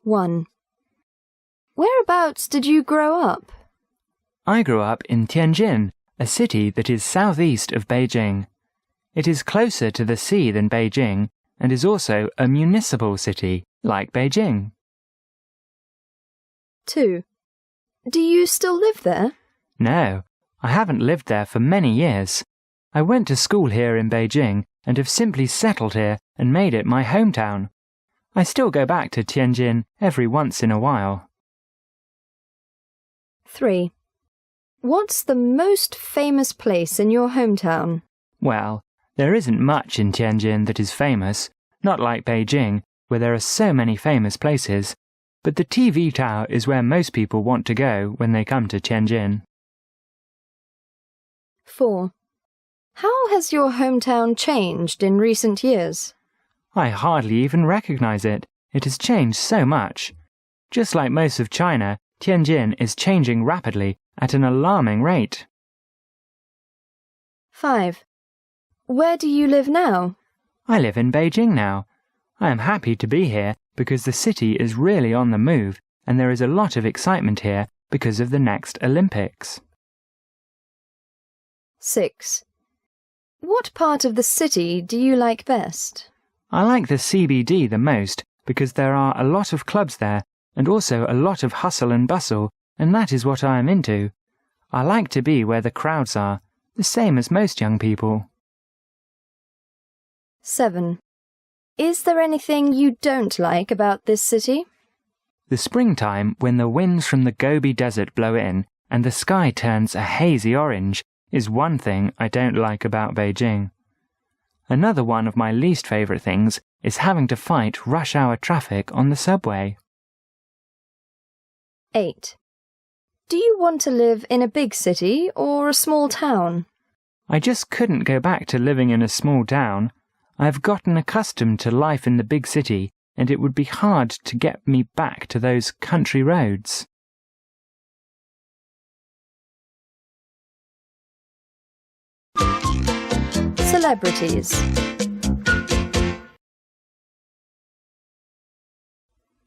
1. Whereabouts did you grow up? I grew up in Tianjin, a city that is southeast of Beijing. It is closer to the sea than Beijing and is also a municipal city, like Beijing. 2. Do you still live there? No, I haven't lived there for many years. I went to school here in Beijing and have simply settled here and made it my hometown. I still go back to Tianjin every once in a while. 3. What's the most famous place in your hometown? Well, there isn't much in Tianjin that is famous, not like Beijing, where there are so many famous places, but the TV tower is where most people want to go when they come to Tianjin. 4. How has your hometown changed in recent years? I hardly even recognize it. It has changed so much. Just like most of China, Tianjin is changing rapidly at an alarming rate. 5. Where do you live now? I live in Beijing now. I am happy to be here because the city is really on the move and there is a lot of excitement here because of the next Olympics. 6. What part of the city do you like best? I like the CBD the most because there are a lot of clubs there and also a lot of hustle and bustle, and that is what I am into. I like to be where the crowds are, the same as most young people. 7. Is there anything you don't like about this city? The springtime, when the winds from the Gobi Desert blow in and the sky turns a hazy orange, is one thing I don't like about Beijing. Another one of my least favourite things is having to fight rush hour traffic on the subway. 8. Do you want to live in a big city or a small town? I just couldn't go back to living in a small town. I've gotten accustomed to life in the big city, and it would be hard to get me back to those country roads. Celebrities.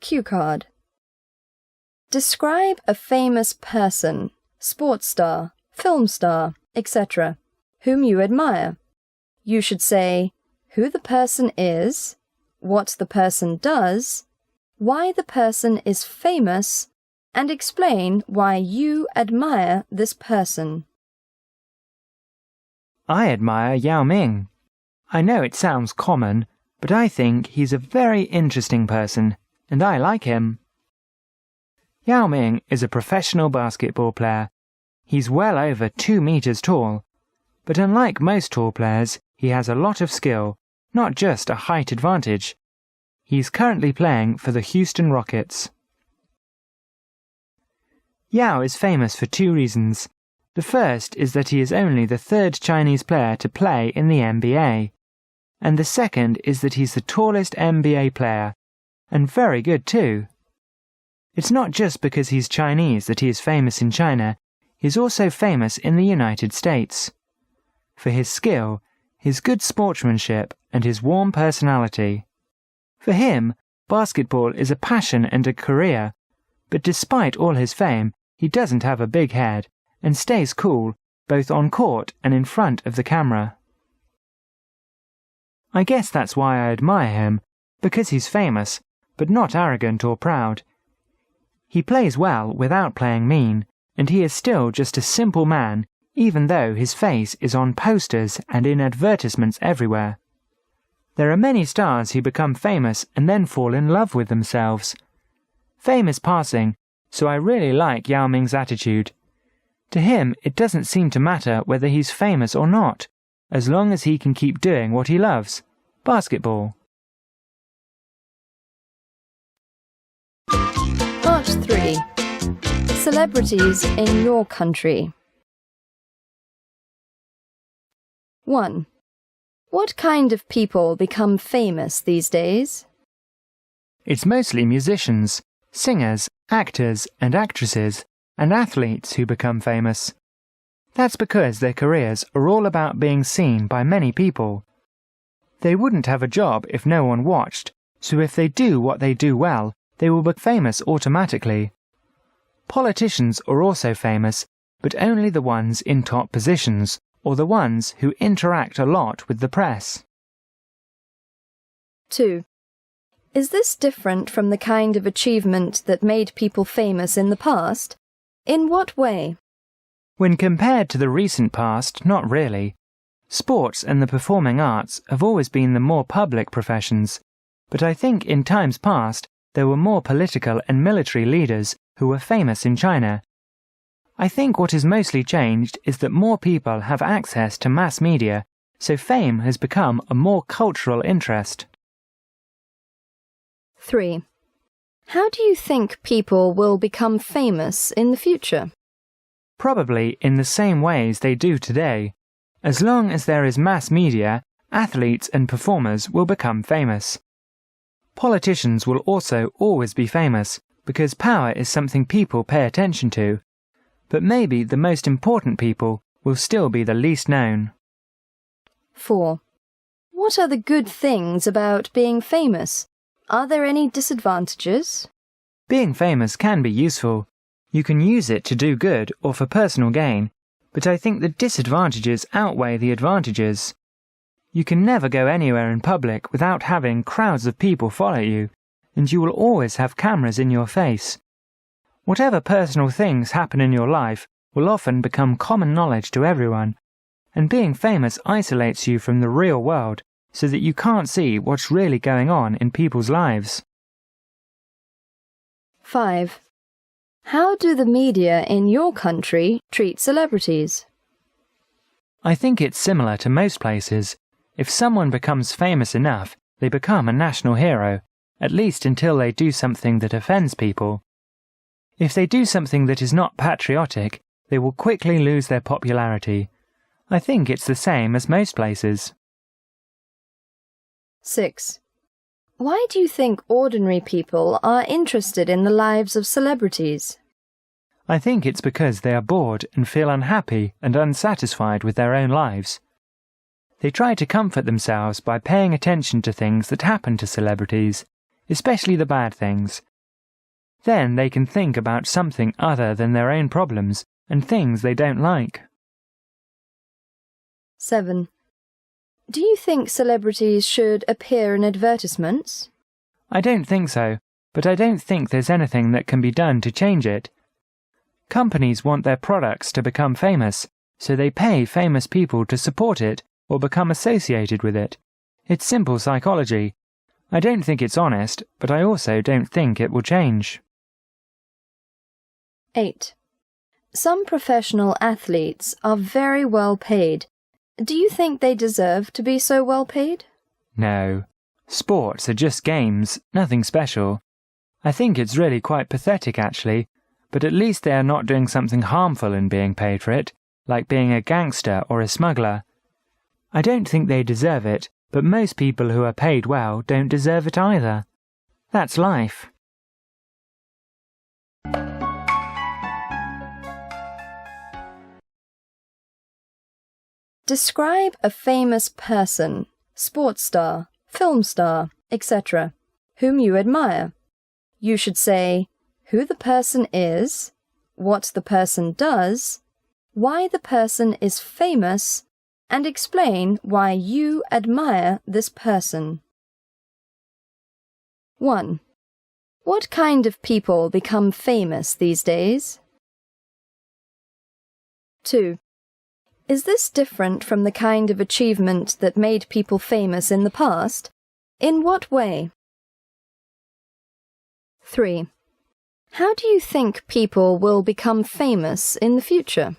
Cue card. Describe a famous person, sports star, film star, etc., whom you admire. You should say who the person is, what the person does, why the person is famous, and explain why you admire this person. I admire Yao Ming. I know it sounds common, but I think he's a very interesting person, and I like him. Yao Ming is a professional basketball player. He's well over 2 meters tall, but unlike most tall players, he has a lot of skill, not just a height advantage. He's currently playing for the Houston Rockets. Yao is famous for 2 reasons. The first is that he is only the 3rd Chinese player to play in the NBA. And the second is that he's the tallest NBA player, and very good too. It's not just because he's Chinese that he is famous in China, he's also famous in the United States. For his skill, his good sportsmanship, and his warm personality. For him, basketball is a passion and a career, but despite all his fame, he doesn't have a big head, and stays cool, both on court and in front of the camera. I guess that's why I admire him, because he's famous, but not arrogant or proud. He plays well without playing mean, and he is still just a simple man, even though his face is on posters and in advertisements everywhere. There are many stars who become famous and then fall in love with themselves. Fame is passing, so I really like Yao Ming's attitude. To him, it doesn't seem to matter whether he's famous or not, as long as he can keep doing what he loves, basketball. Part 3. Celebrities in your country. 1. What kind of people become famous these days? It's mostly musicians, singers, actors and actresses, and athletes who become famous. That's because their careers are all about being seen by many people. They wouldn't have a job if no one watched, so if they do what they do well, they will be famous automatically. Politicians are also famous, but only the ones in top positions, or the ones who interact a lot with the press. 2. Is this different from the kind of achievement that made people famous in the past? In what way? When compared to the recent past, not really. Sports and the performing arts have always been the more public professions, but I think in times past there were more political and military leaders who were famous in China. I think what has mostly changed is that more people have access to mass media, so fame has become a more cultural interest. 3. How do you think people will become famous in the future? Probably in the same ways they do today. As long as there is mass media, athletes and performers will become famous. Politicians will also always be famous, because power is something people pay attention to. But maybe the most important people will still be the least known. 4. What are the good things about being famous? Are there any disadvantages? Being famous can be useful. You can use it to do good or for personal gain, but I think the disadvantages outweigh the advantages. You can never go anywhere in public without having crowds of people follow you, and you will always have cameras in your face. Whatever personal things happen in your life will often become common knowledge to everyone, and being famous isolates you from the real world so that you can't see what's really going on in people's lives. 5. How do the media in your country treat celebrities? I think it's similar to most places. If someone becomes famous enough, they become a national hero, at least until they do something that offends people. If they do something that is not patriotic, they will quickly lose their popularity. I think it's the same as most places. 6. Why do you think ordinary people are interested in the lives of celebrities? I think it's because they are bored and feel unhappy and unsatisfied with their own lives. They try to comfort themselves by paying attention to things that happen to celebrities, especially the bad things. Then they can think about something other than their own problems and things they don't like. 7. Do you think celebrities should appear in advertisements? I don't think so, but I don't think there's anything that can be done to change it. Companies want their products to become famous, so they pay famous people to support it or become associated with it. It's simple psychology. I don't think it's honest, but I also don't think it will change. 8. Some professional athletes are very well paid. Do you think they deserve to be so well paid? No. Sports are just games, nothing special. I think it's really quite pathetic actually, but at least they are not doing something harmful in being paid for it, like being a gangster or a smuggler. I don't think they deserve it, but most people who are paid well don't deserve it either. That's life. Describe a famous person, sports star, film star, etc., whom you admire. You should say who the person is, what the person does, why the person is famous, and explain why you admire this person. 1. What kind of people become famous these days? 2. Is this different from the kind of achievement that made people famous in the past? In what way? 3. How do you think people will become famous in the future?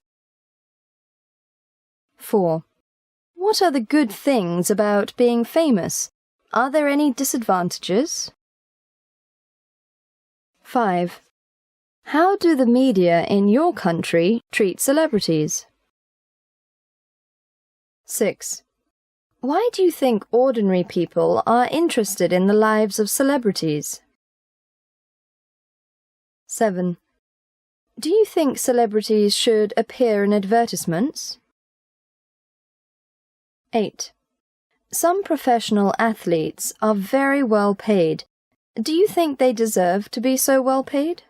4. What are the good things about being famous? Are there any disadvantages? 5. How do the media in your country treat celebrities? 6. Why do you think ordinary people are interested in the lives of celebrities? 7. Do you think celebrities should appear in advertisements? 8. Some professional athletes are very well paid. Do you think they deserve to be so well paid?